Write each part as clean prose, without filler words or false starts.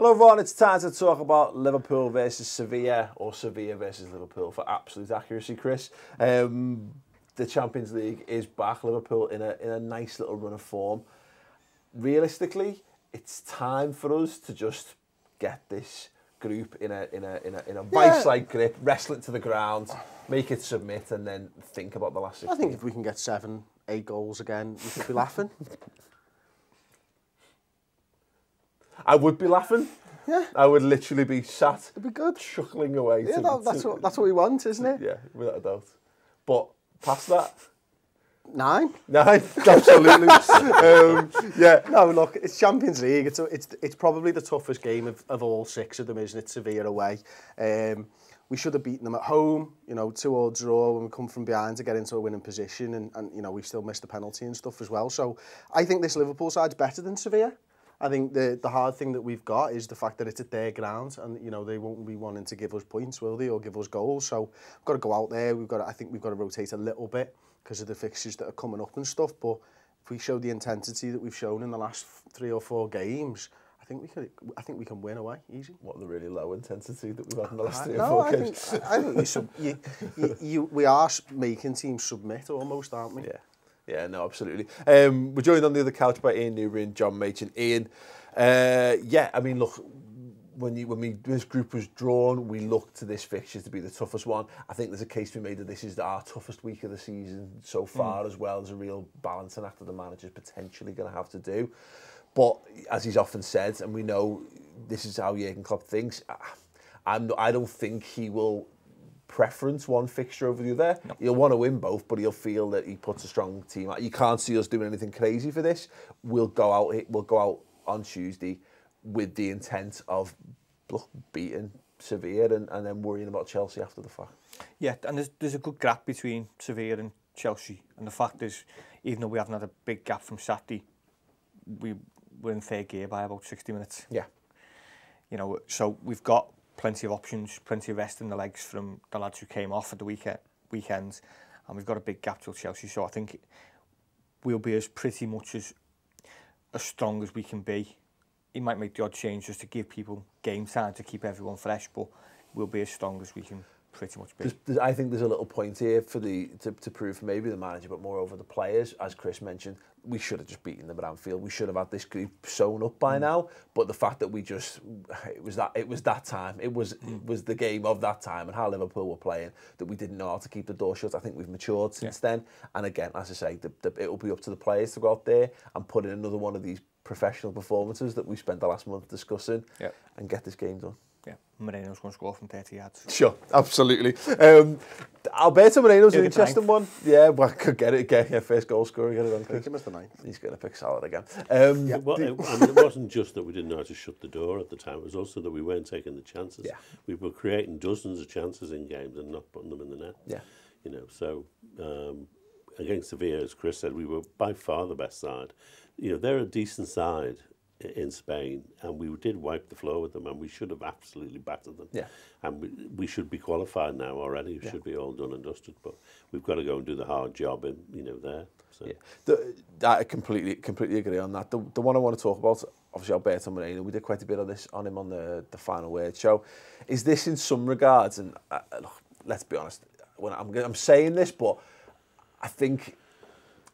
Well, everyone, it's time to talk about Liverpool versus Sevilla, or Sevilla versus Liverpool for absolute accuracy, Chris. The Champions League is back. Liverpool in a nice little run of form. Realistically, it's time for us to just get this group in a vice-like grip, wrestle it to the ground, make it submit, and then think about the last 16. I think if we can get 7, 8 goals again, we could be laughing. I would be laughing. Yeah. I would literally be sat. It'd be good. Chuckling away. Yeah, that's what we want, isn't it? Yeah, without a doubt. But past that. 9. Absolutely. Yeah. No, look, it's Champions League. It's probably the toughest game of all 6 of them, isn't it? Sevilla away. We should have beaten them at home. 2-2 draw when we come from behind to get into a winning position, and we still missed the penalty and stuff as well. So I think this Liverpool side's better than Sevilla. I think the hard thing that we've got is the fact that it's at their ground, and they won't be wanting to give us points, will they, or give us goals? So we've got to go out there. I think we've got to rotate a little bit because of the fixtures that are coming up and stuff. But if we show the intensity that we've shown in the last 3 or 4 games, I think we can win away easy. What, the really low intensity that we've had in the last 3 or 4 games? I think we are making teams submit almost, aren't we? Yeah. Yeah, no, absolutely. We're joined on the other couch by Ian Newbury and John Machin. Ian, yeah, I mean, look, when this group was drawn, we looked to this fixture to be the toughest one. I think there's a case to be made that this is our toughest week of the season so far as well. There's a real balancing act that the manager's potentially going to have to do. But as he's often said, and we know this is how Jurgen Klopp thinks, I don't think he will preference one fixture over the other. No. He'll want to win both, but he'll feel that he puts a strong team out. You can't see us doing anything crazy for this. We'll go out on Tuesday with the intent of beating Sevilla and then worrying about Chelsea after the fact. Yeah, and there's a good gap between Sevilla and Chelsea, and the fact is, even though we haven't had a big gap from Saturday, we're in third gear by about 60 minutes. Yeah. So we've got plenty of options, plenty of rest in the legs from the lads who came off at the weekends, and we've got a big gap till Chelsea. So I think we'll be pretty much as strong as we can be. He might make the odd change just to give people game time to keep everyone fresh, but we'll be as strong as we can pretty much be. I think there's a little point here for to prove maybe the manager, but moreover the players. As Chris mentioned, we should have just beaten them at Anfield. We should have had this group sewn up by now. But the fact that it was that time. It was the game of that time and how Liverpool were playing that we didn't know how to keep the door shut. I think we've matured since then. And again, as I say, it will be up to the players to go out there and put in another one of these professional performances that we spent the last month discussing and get this game done. Yeah, Moreno's going to score from 30 yards. Sure, absolutely. Alberto Moreno's an interesting one. Yeah, well, I could get it again. Yeah, first goal scorer, get it on. Pick him as the 9th. He's going to pick Salah again. It wasn't just that we didn't know how to shut the door at the time. It was also that we weren't taking the chances. Yeah. We were creating dozens of chances in games and not putting them in the net. Yeah. So against Sevilla, as Chris said, we were by far the best side. They're a decent side in Spain, and we did wipe the floor with them, and we should have absolutely battered them. Yeah. And we should be qualified now already. We should be all done and dusted, but we've got to go and do the hard job in there. So. Yeah. I completely agree on that. The one I want to talk about, obviously Alberto Moreno, we did quite a bit of this on him on the Final Word show. Is this in some regards, and look, let's be honest, I'm saying this, but I think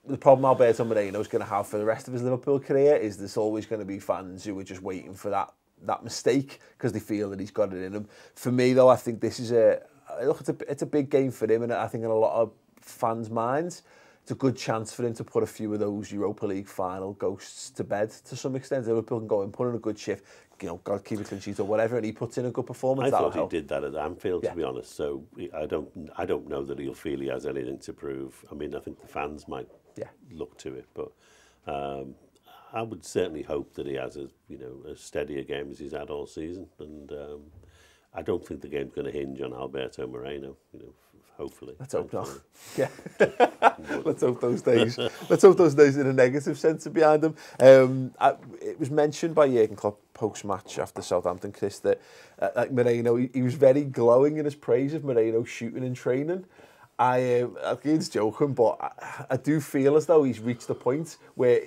the problem Alberto Moreno is going to have for the rest of his Liverpool career is there's always going to be fans who are just waiting for that mistake because they feel that he's got it in him. For me, though, I think this is it's a big game for him, and I think in a lot of fans' minds, it's a good chance for him to put a few of those Europa League final ghosts to bed to some extent. Liverpool can go and put in a good shift, God keep a clean sheet or whatever, and he puts in a good performance. I thought he did that at Anfield, to be honest. So I don't know that he'll feel he has anything to prove. I mean, I think the fans might look to it, but I would certainly hope that he has as steady a game as he's had all season, and I don't think the game's going to hinge on Alberto Moreno. Hopefully. Let's hope not. Yeah. Let's hope those days. Let's hope those days in a negative sense are behind them. It was mentioned by Jurgen Klopp post-match after Southampton, Chris, that like Moreno, he was very glowing in his praise of Moreno shooting and training. He's joking, but I do feel as though he's reached the point where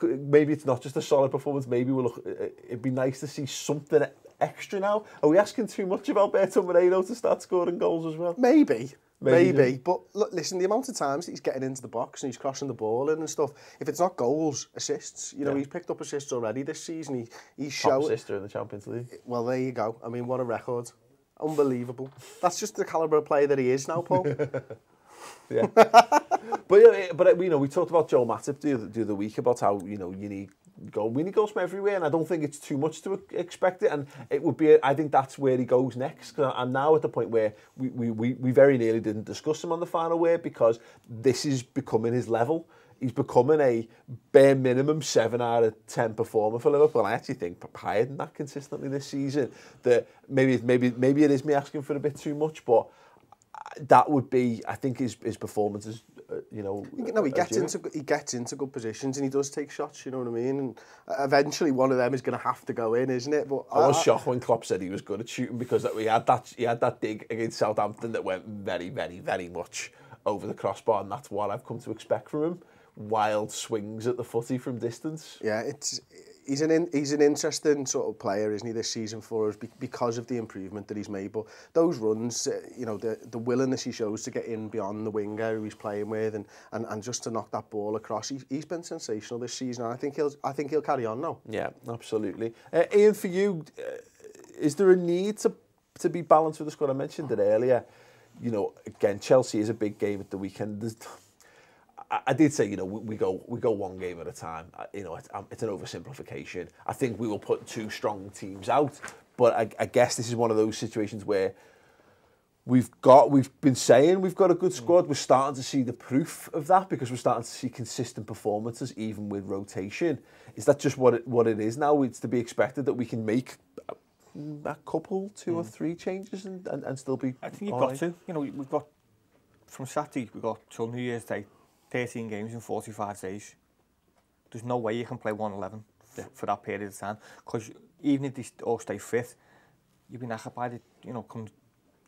maybe it's not just a solid performance. Maybe it'd be nice to see something extra now. Are we asking too much of Alberto Moreno to start scoring goals as well? Maybe. But look, listen, the amount of times that he's getting into the box and he's crossing the ball in and stuff, if it's not goals, assists, he's picked up assists already this season. He's showing... Top assister in the Champions League. Well, there you go. I mean, what a record. Unbelievable. That's just the calibre of player that he is now, Paul. Yeah. but we talked about Joel Matip the other week about how, we need goals from everywhere, and I don't think it's too much to expect it, and it would be, I think that's where he goes next, because I'm now at the point where we very nearly didn't discuss him on the final word, because this is becoming his level. He's becoming a bare minimum 7 out of 10 performer for Liverpool. I actually think higher than that consistently this season. That maybe it is me asking for a bit too much, but that would be, I think, his performances. He gets into good positions and he does take shots. You know what I mean? And eventually, one of them is going to have to go in, isn't it? But I was shocked when Klopp said he was good at shooting, because he had that dig against Southampton that went very, very, very much over the crossbar, and that's what I've come to expect from him. Wild swings at the footy from distance. Yeah, he's an interesting sort of player, isn't he, this season for us, because of the improvement that he's made. But those runs, the willingness he shows to get in beyond the winger who he's playing with, and just to knock that ball across, he's been sensational this season. And I think he'll carry on now. Yeah, absolutely. Ian, for you, is there a need to be balanced with the squad? I mentioned it earlier. Again, Chelsea is a big game at the weekend. I did say, we go one game at a time. It's an oversimplification. I think we will put 2 strong teams out, but I guess this is one of those situations where we've been saying we've got a good squad. We're starting to see the proof of that, because we're starting to see consistent performances even with rotation. Is that just what it is now? It's to be expected that we can make a couple, 2 or 3 changes and still be. I think you've got to. We've got from Saturday, we've got till New Year's Day. 13 games in 45 days. There's no way you can play 1-11 for that period of time, because even if they all stay fit, you'll be knackered by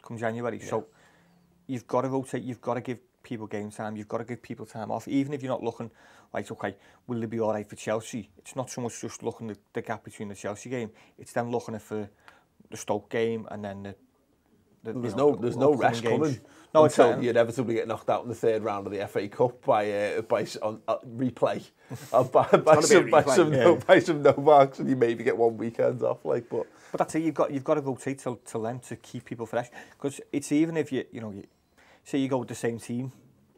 come January. Yeah. So you've got to rotate, you've got to give people game time, you've got to give people time off, even if you're not looking like, okay, will they be all right for Chelsea? It's not so much just looking at the gap between the Chelsea game, it's then looking at for the Stoke game, and then there's no rest coming. No, until you inevitably get knocked out in the 3rd round of the FA Cup by replay, by some no marks, and you maybe get 1 weekend off. But that's it. You've got to rotate till then to keep people fresh, because it's even if you say you go with the same team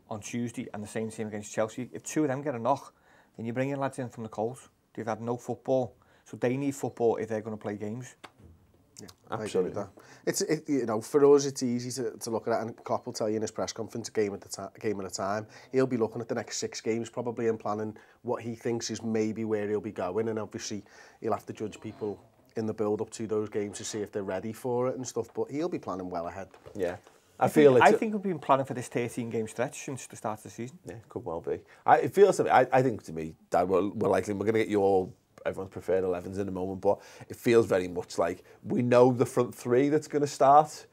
on Tuesday and the same team against Chelsea, if 2 of them get a knock, then you bring in lads in from the cold. They've had no football, so they need football if they're going to play games. Yeah, absolutely. It's for us, it's easy to look at it, and Klopp will tell you in his press conference, game at a time. He'll be looking at the next 6 games probably and planning what he thinks is maybe where he'll be going, and obviously he'll have to judge people in the build up to those games to see if they're ready for it and stuff. But he'll be planning well ahead. Yeah. I think we've been planning for this 13-game stretch since the start of the season. Yeah, could well be. I think to me that we're going to get your everyone's preferred 11s in a moment, but it feels very much like we know the front 3 that's going to start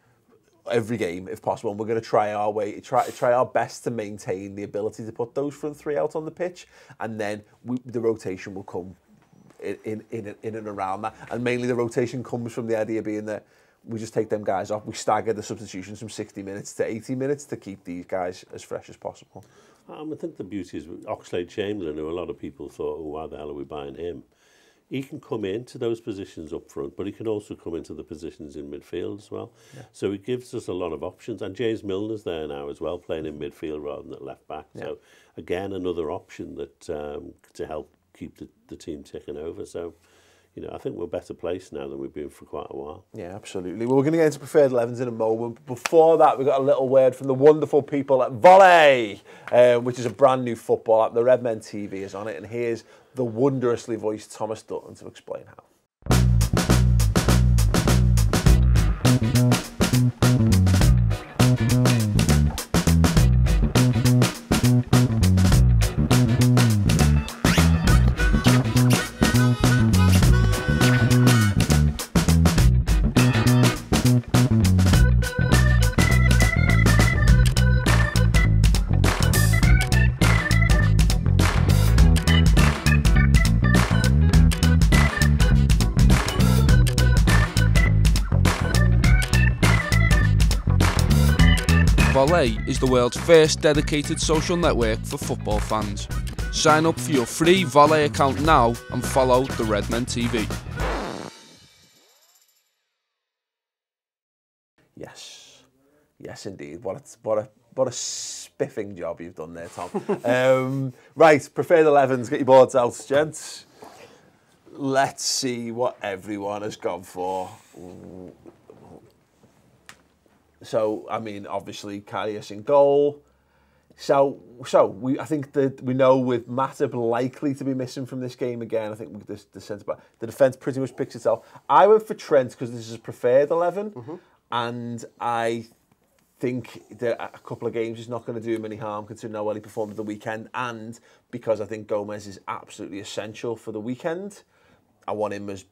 every game if possible, and we're going to try our best to maintain the ability to put those front 3 out on the pitch, and then the rotation will come in and around that, and mainly the rotation comes from the idea being that we just take them guys off, we stagger the substitutions from 60 minutes to 80 minutes to keep these guys as fresh as possible. I think the beauty is Oxlade-Chamberlain, who a lot of people thought, why the hell are we buying him? He can come into those positions up front, but he can also come into the positions in midfield as well. Yeah. So it gives us a lot of options. And James Milner's there now as well, playing in midfield rather than at left back. Yeah. So again, another option that to help keep the team ticking over. So, I think we're better placed now than we've been for quite a while. Yeah, absolutely. Well, we're going to get into preferred 11s in a moment. But before that, we've got a little word from the wonderful people at Vole, which is a brand new football app. The Redmen TV is on it, and here's the wondrously voiced Thomas Dutton to explain how. Vole is the world's first dedicated social network for football fans. Sign up for your free Vole account now and follow the Redmen TV. Yes, indeed. What a spiffing job you've done there, Tom. Right, preferred 11s. Get your boards out, gents. Let's see what everyone has gone for. So, I mean, obviously, Karius in goal. I think that we know with Matip likely to be missing from this game again. I think the centre back, the defence pretty much picks itself. I went for Trent because this is a preferred 11, and I think that a couple of games is not going to do him any harm considering how well he performed at the weekend, and because I think Gomez is absolutely essential for the weekend. I want him as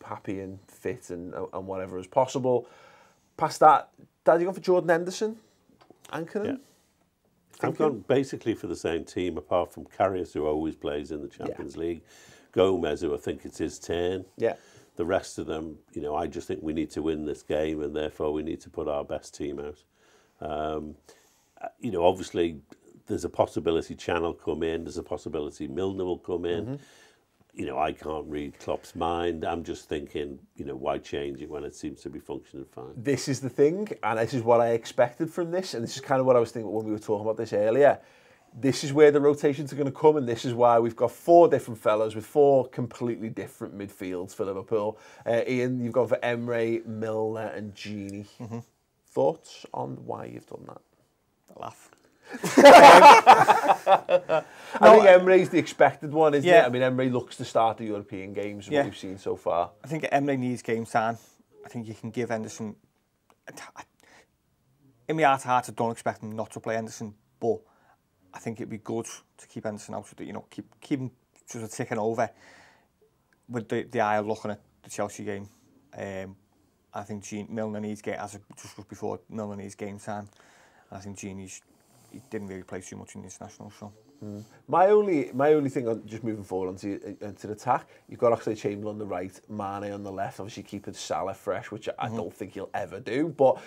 happy and fit and whatever as possible. Past that, Dad, you gone for Jordan Henderson? Anchoring? Yeah. I've gone basically for the same team, apart from Karius, who always plays in the Champions League. Gomez, who I think it's his turn. Yeah. The rest of them, I just think we need to win this game, and therefore we need to put our best team out. Obviously, there's a possibility Chan will come in. There's a possibility Milner will come in. I can't read Klopp's mind. I'm just thinking, why change it when it seems to be functioning fine? This is the thing, and this is what I expected from this, and this is kind of what I was thinking when we were talking about this earlier. This is where the rotations are going to come, and this is why we've got 4 different fellas with 4 completely different midfields for Liverpool. Ian, you've gone for Emre, Milner and Gini. Thoughts on why you've done that? A laugh. I think Emre's the expected one, isn't it? I mean, Emre looks to start the European games from what we've seen so far. I think Emre needs game time. I think you can give Henderson... In my heart I don't expect him not to play Henderson, but I think it'd be good to keep Henderson out, keep him sort of ticking over with the eye looking at the Chelsea game. I think Milner needs game, as just before, Milner needs game time. I think he didn't really play too much in the international, so. My only thing on just moving forward onto the attack, you've got Oxlade-Chamberlain on the right, Mane on the left, obviously keeping Salah fresh, which I don't think he'll ever do. But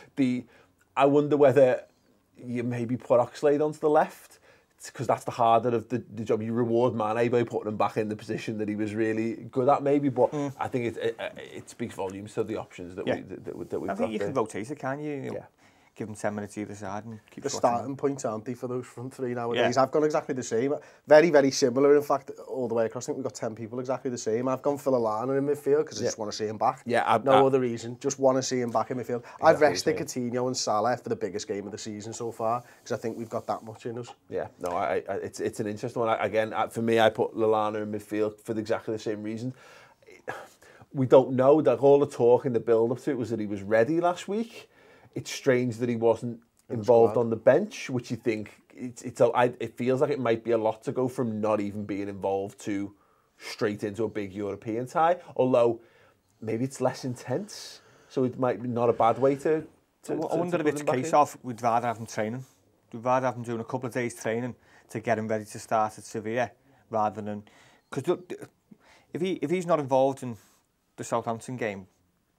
I wonder whether you maybe put Oxlade onto the left, because that's the harder of the job. You reward Mane by putting him back in the position that he was really good at, maybe. But I think it speaks volumes to the options that we've got. I think you can rotate it, can't you? Yeah. Give them 10 minutes either side and keep the starting point, aren't they, for those front 3 nowadays? Yeah. I've gone exactly the same. Very, very similar, in fact, all the way across. I think we've got 10 people exactly the same. I've gone for Lallana in midfield because I just want to see him back. Yeah, no other reason. Just want to see him back in midfield. Exactly. I've rested Coutinho and Salah for the biggest game of the season so far because I think we've got that much in us. Yeah, no, it's an interesting one. Again, for me, I put Lallana in midfield for exactly the same reason. We don't know that all the talk in the build-up to it was that he was ready last week. It's strange that he wasn't involved on the bench, which you think it feels like it might be a lot to go from not even being involved to straight into a big European tie. Although maybe it's less intense, so it might be not a bad way to I wonder if it's a case of we'd rather have him training. We'd rather have him doing a couple of days training to get him ready to start at Sevilla, rather than because if he's not involved in the Southampton game,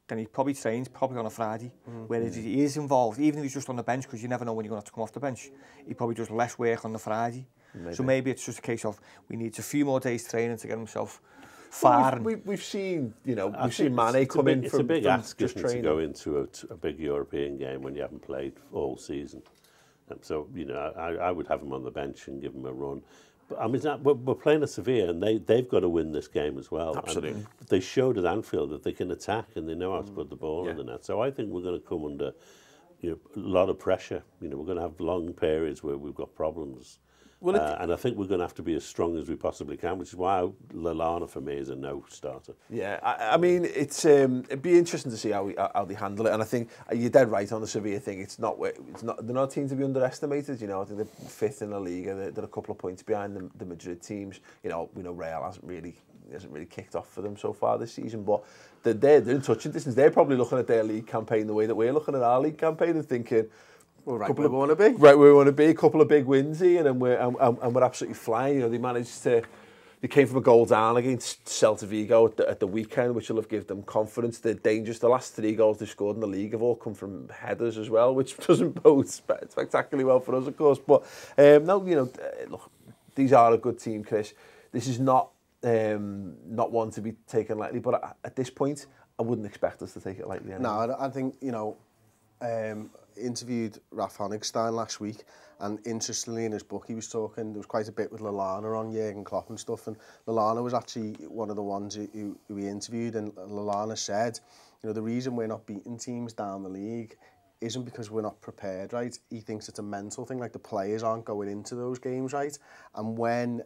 then he probably trains on a Friday. Whereas he is involved, even if he's just on the bench, because you never know when you're going to have to come off the bench, he probably does less work on the Friday. So maybe it's just a case of we need a few more days training to get himself far. Well, we've seen, we've seen Mane come in from It's a big ask just to go into a big European game when you haven't played all season. So, I would have him on the bench and give him a run. I mean, we're playing at Sevilla, and they've got to win this game as well. Absolutely. And they showed at Anfield that they can attack and they know how to put the ball in the net. So I think we're going to come under a lot of pressure. We're going to have long periods where we've got problems. Well, and I think we're going to have to be as strong as we possibly can, which is why Lallana for me is a no starter. Yeah, I mean, it'd be interesting to see how they handle it. And I think you're dead right on the Sevilla thing. They're not a team to be underestimated. I think they're 5th in the league. They're a couple of points behind the Madrid teams. We know Real hasn't really kicked off for them so far this season, but they're in touching distance. They're probably looking at their league campaign the way that we're looking at our league campaign and thinking, well, right where we want to be. Right where we want to be. A couple of big wins here, and we're absolutely flying. They managed to They came from a goal down against Celta Vigo at the weekend, which will have given them confidence. They're dangerous. The last 3 goals they've scored in the league have all come from headers as well, which doesn't bode spectacularly well for us, of course. But no, you know, look, these are a good team, Chris. This is not one to be taken lightly, but at this point, I wouldn't expect us to take it lightly anyway. No, I think, you know, interviewed Ralph Honigstein last week, and interestingly in his book he was talking, there was quite a bit with Lallana on Jurgen Klopp and stuff, and Lallana was actually one of the ones who he interviewed, and Lallana said, you know, the reason we're not beating teams down the league isn't because we're not prepared, right? He thinks it's a mental thing, like the players aren't going into those games, right? And when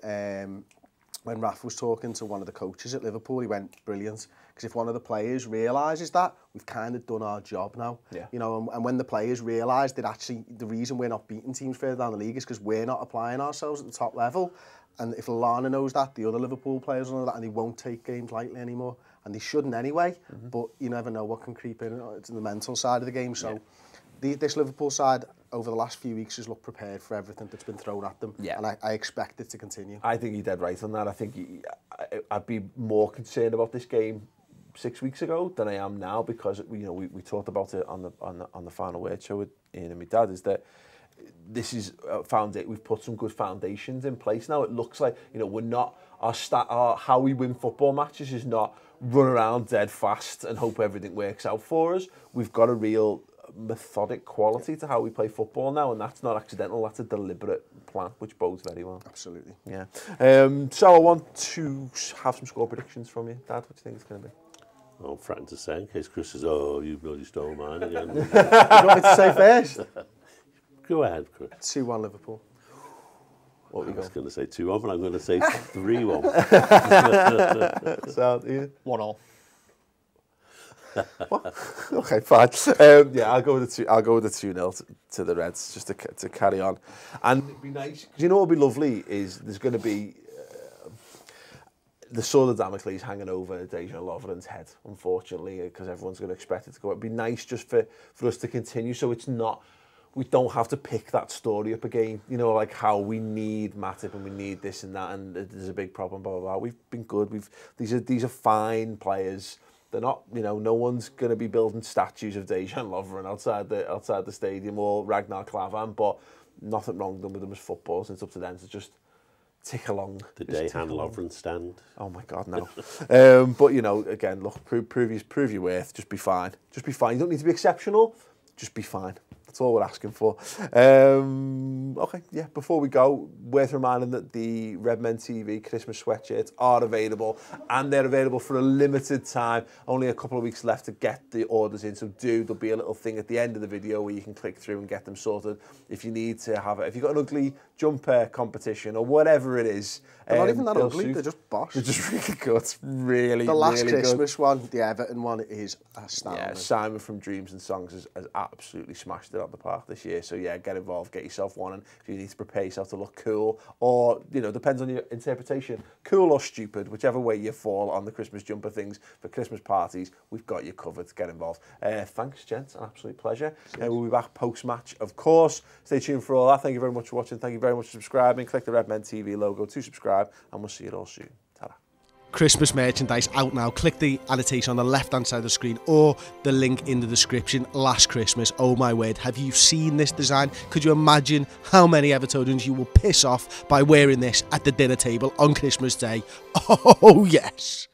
Raf was talking to one of the coaches at Liverpool, he went, brilliant, because if one of the players realises that, we've kind of done our job now. Yeah. You know, and when the players realise that actually the reason we're not beating teams further down the league is because we're not applying ourselves at the top level, and if Lallana knows that, the other Liverpool players know that, and they won't take games lightly anymore, and they shouldn't anyway, but you never know what can creep in to the mental side of the game, so... Yeah. This Liverpool side over the last few weeks has looked prepared for everything that's been thrown at them, and I expect it to continue. I think you're dead right on that. I think I'd be more concerned about this game 6 weeks ago than I am now, because we talked about it on the Final Word show with Ian and my dad, is that this is we've put some good foundations in place now. It looks like, you know, we're not our how we win football matches is not run around dead fast and hope everything works out for us. We've got a real methodic quality to how we play football now, and that's not accidental, that's a deliberate plan, which bodes very well. Absolutely. Yeah. So I want to have some score predictions from you, Dad. What do you think it's going to be? Oh, I'm frightened to say, in case Chris says, oh, you bloody stole mine again. You want me to say first? Go ahead, Chris. 2-1 Liverpool. I was going to say 2-1, but I'm going to say 3-1. So, Ian? 1-0. What? Okay, fine. Yeah, I'll go with the 2-0 to the Reds, just to carry on. And it'd be nice, because you know what would be lovely is there's going to be the sword of Damocles hanging over Dejan Lovren's head, unfortunately, because everyone's going to expect it to go. It'd be nice just for us to continue, so it's not, we don't have to pick that story up again, you know, like how we need Matip and we need this and that, and there's a big problem, blah, blah, blah. We've been good. These are fine players. They're not, you know, no one's going to be building statues of Dejan Lovren outside the stadium, or Ragnar Klavan, but nothing wrong with them as footballers, and it's up to them to just tick along. The Dejan Lovren stand. Oh my God, no. But you know, again, look, prove your worth. Just be fine. Just be fine. You don't need to be exceptional. Just be fine. That's all we're asking for. Okay, yeah, before we go, worth reminding that the Redmen TV Christmas sweatshirts are available, and they're available for a limited time. Only a couple of weeks left to get the orders in, so there'll be a little thing at the end of the video where you can click through and get them sorted if you need to have it. If you've got an ugly jumper competition or whatever it is. They're not even that ugly, they're just bosh. They're just really good. Really, the last really Christmas good. One, the Everton one, is astounding. Yeah, Simon from Dreams and Songs has absolutely smashed it out the park this year. So yeah, get involved, get yourself one, and if you need to prepare yourself to look cool, or, you know, depends on your interpretation, cool or stupid, whichever way you fall on the Christmas jumper things for Christmas parties, we've got you covered. Get involved. Thanks, gents, an absolute pleasure. We'll be back post-match, of course. Stay tuned for all that. Thank you very much for watching. Thank you very much for subscribing. Click the Redmen TV logo to subscribe, and we'll see you all soon. Ta-ra. Christmas merchandise out now. Click the annotation on the left hand side of the screen, or the link in the description. Last Christmas, oh my word, have you seen this design? Could you imagine how many Evertonians you will piss off by wearing this at the dinner table on Christmas Day? Oh yes.